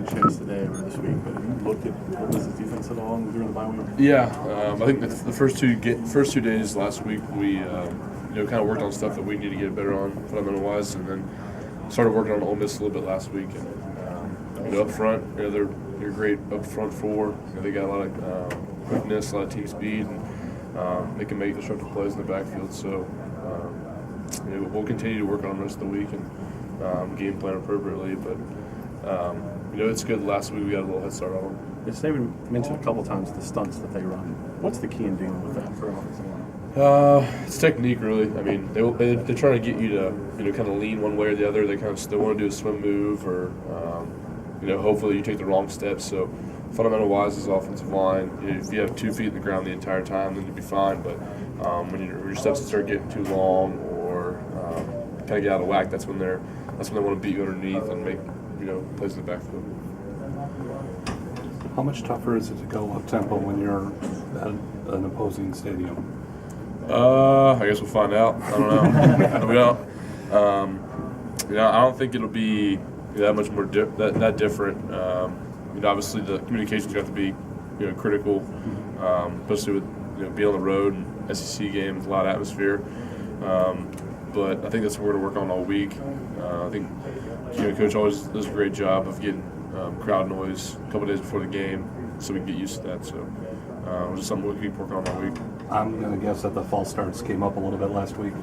a chance today or this week, but have you looked at Ole Miss's defense at all during the bye week? Yeah, I think the first two days last week we kind of worked on stuff that we need to get better on fundamental wise, and then started working on Ole Miss a little bit last week. And up front, they're great up front four. They got a lot of quickness, a lot of team speed, and they can make disruptive plays in the backfield. So we'll continue to work on the rest of the week and game plan appropriately. But it's good. Last week we got a little head start on them. Yes, David mentioned a couple times the stunts that they run. What's the key in dealing with that for an offensive line? It's technique, really. I mean, they're trying to get you to kind of lean one way or the other. They want to do a swim move, or hopefully you take the wrong steps. So fundamental wise as offensive line, if you have 2 feet in the ground the entire time, then you'll be fine. But when your steps start getting too long or kind of get out of whack, that's when they want to beat you underneath and make plays in the backfield. How much tougher is it to go up tempo when you're at an opposing stadium? I guess we'll find out. I don't know. I don't think it'll be that much more that different. Obviously the communication's got to be critical, especially with being on the road and SEC games, a lot of atmosphere. But I think that's what we're going to work on all week. I think Coach always does a great job of getting crowd noise a couple days before the game, so we can get used to that. So just something we'll keep working on all week. I'm going to guess that the false starts came up a little bit last week.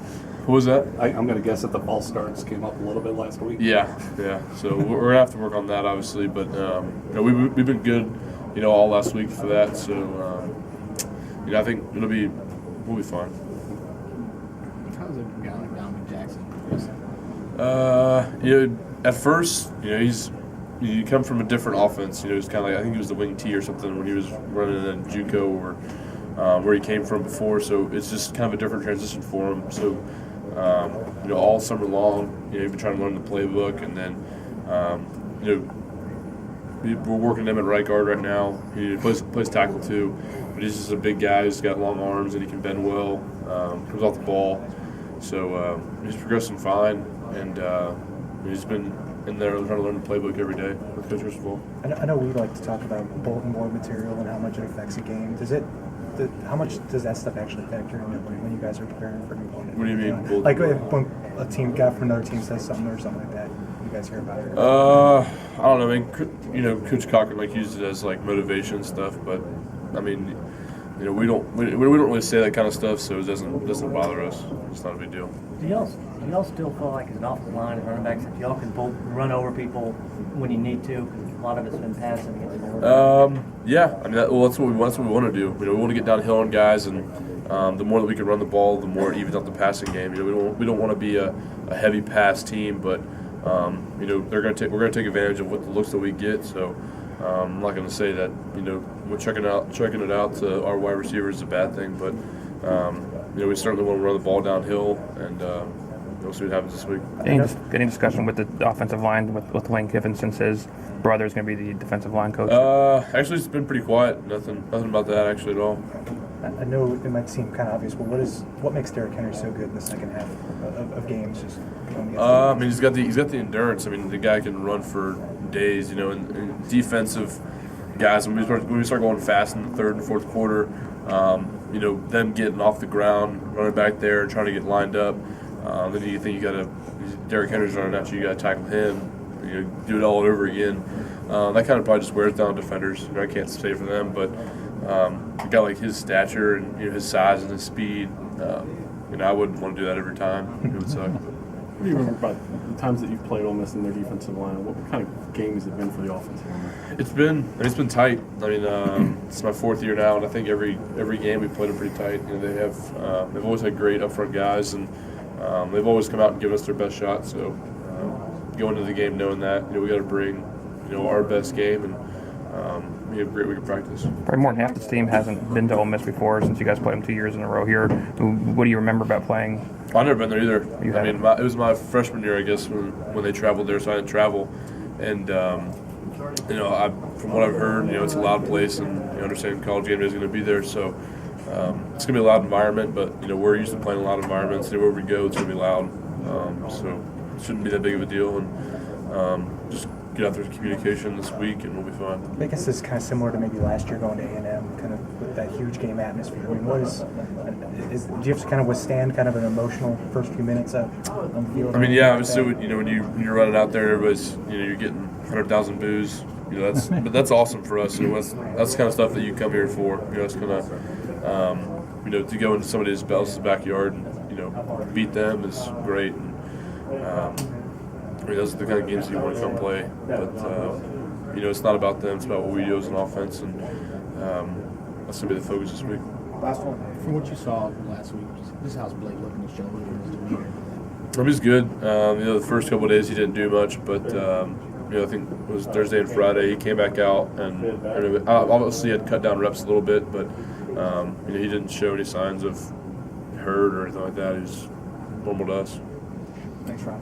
What was that? I'm going to guess that the false starts came up a little bit last week. Yeah. So we're going to have to work on that, obviously. But we've been good, all last week for that. So I think we'll be fine. How's a guy like Dominic Jackson? At first, you come from a different offense. He's kind of like, I think he was the wing T or something when he was running in JUCO or where he came from before. So it's just kind of a different transition for him. So all summer long, you've been trying to learn the playbook, and then we're working him at right guard right now. He plays tackle too, but he's just a big guy. He's got long arms and he can bend well. Comes off the ball, so he's progressing fine, and he's been in there trying to learn the playbook every day with Coach Cristobal. I know we like to talk about bulletin board material and how much it affects a game. How much does that stuff actually factor in when you guys are preparing for an opponent? What do you mean? Like when a team guy from another team says something or something like that, you guys hear about it? I don't know. I mean, Coach Cochran used it as motivation stuff, but I mean, we don't really say that kind of stuff, so it doesn't bother us. It's not a big deal. Do y'all still feel like as an offensive line and running backs that y'all can both run over people when you need to? Because a lot of it's been passing against the yeah. I mean, that's what we want to do. We want to get downhill on guys, and the more that we can run the ball, the more it evens out the passing game. We don't want to be a heavy pass team, but we're going to take advantage of what the looks that we get. So I'm not going to say that we're checking it out to our wide receivers is a bad thing, but we certainly want to run the ball downhill, and we'll see what happens this week. Any discussion with the offensive line with Lane Kiffin, since his brother is going to be the defensive line coach? Actually, it's been pretty quiet. Nothing about that actually at all. I know it might seem kind of obvious, but what makes Derrick Henry so good in the second half of games? Just I mean, he's got the endurance. I mean, the guy can run for days. And defensive guys, when we start going fast in the third and fourth quarter, them getting off the ground, running back there, trying to get lined up. Then you think Derrick Henry's running at you got to tackle him. Do it all over again. That kind of probably just wears down defenders. I can't say for them, but a guy like his stature and his size and his speed, I wouldn't want to do that every time. It would suck. What do you remember about the times that you've played Ole Miss in their defensive line? What kind of games have it been for the offensive line? It's been tight. I mean, it's my fourth year now, and I think every game we played them pretty tight. They've always had great up front guys, and they've always come out and given us their best shot. So going into the game knowing that we got to bring our best game, and we have a great week of practice. Probably more than half this team hasn't been to Ole Miss before, since you guys played them 2 years in a row here. What do you remember about playing? I've never been there either. It was my freshman year, I guess, when they traveled there, so I didn't travel. And from what I've heard, it's a loud place, and you understand college game day is going to be there, so it's going to be a loud environment. But we're used to playing in loud environments. Anywhere we go, it's going to be loud, so it shouldn't be that big of a deal. And just get out there to communication this week, and we'll be fine. I guess this is kind of similar to maybe last year going to A&M, kind of with that huge game atmosphere. I mean, do you have to kind of withstand kind of an emotional first few minutes on the field? I mean, yeah, obviously, when you're running out there, everybody's you're getting 100,000 boos. But that's awesome for us. That's the kind of stuff that you come here for. It's kind of to go into somebody else's backyard and beat them is great. And, those are the kind of games you want to come play. But it's not about them. It's about what we do as an offense, and that's gonna be the focus this week. Last one. From what you saw last week, just how's Blake looking to show you? He's good. The first couple of days he didn't do much, but I think it was Thursday and Friday he came back out and obviously had cut down reps a little bit, but he didn't show any signs of hurt or anything like that. He's normal to us. Thanks, Rob.